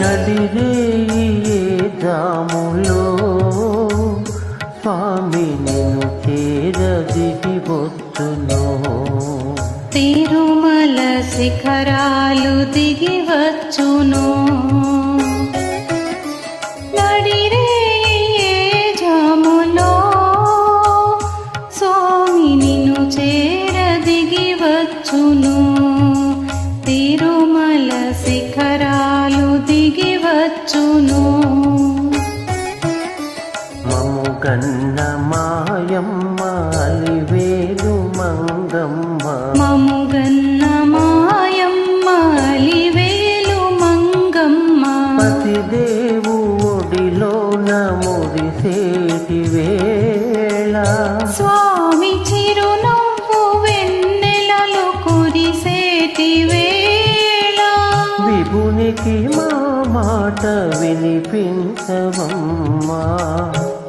నడిరేయి జాములో స్వామి నిన్ను చేరదిగి వచ్చును. తిరుమల శిఖరాలు దిగి వచ్చును. నడిరేయి జాములో స్వామి నిన్ను చేరదిగి వచ్చును. తిరుమల శిఖరాలు దిగి వచ్చును. మముగన్న మాయమ్మ అలివేలు మంగమ్మ, మముగన్న మాయమ్మ అలివేలు మంగమ్మ, పతిదేవు ఒడిలోన మురిసేటి వేళ స్వామి చిరునవ్వు వెన్నెలలు కురిసేటి వేళ, విభునికి మా మాట వినిపించవమ్మా,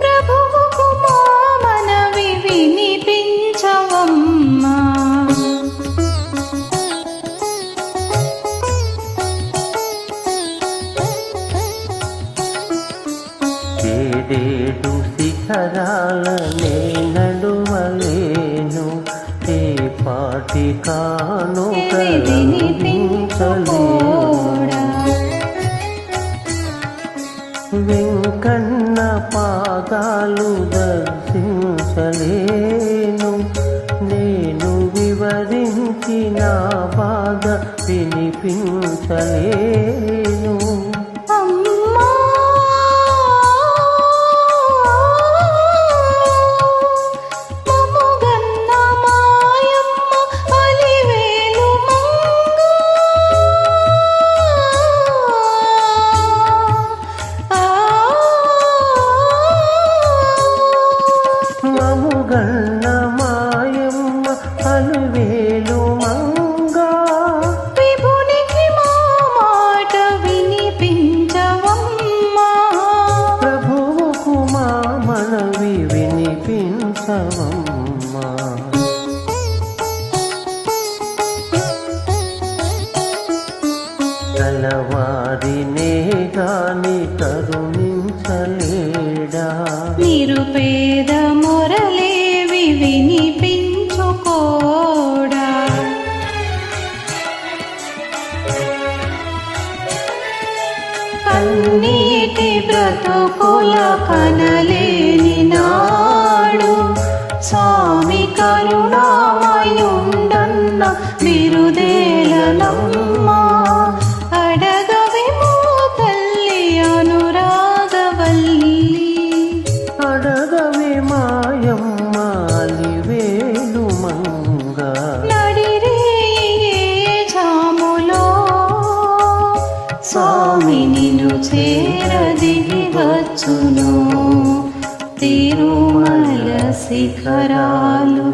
ప్రభువుకు మా మనవి వినిపించవమ్మా. ఏడేడు శిఖరాలనే నడువలేను, ఏ పాటి కాను వినిపించుకోడా వెంకన్న పాదాలు దర్శించలేను, నేను వివరించిన బాధ వినిపించలేను. అమ్మా మముగన్న మాయమ్మ అలివేలు మంగ, మముగన్న మాయమ్మ అలివేలు మంగ, విభునికి మా మాట వినిపించవమ్మా, ప్రభువుకు మా మనవి వినిపించవమ్మా. తెల్లవారినే గాని కరుణించలేడా, నిరుపేద మొరలేవి వినిపించుకోడా, కన్నీటి బ్రతుకుల కనలేని నాడు స్వామి కరుణామయుండన్న బిరుదేలనమ్మా, అడగవి మో తల్లి అనురాగవల్లి, అడగవే మాయమ్మ అలివేలు మంగ, నడిరేయి జాములో స్వామి నిన్ను చేరదిగి వచ్చును. తిరుమల శిఖరాలు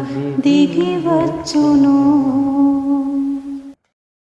దిగి వచ్చును.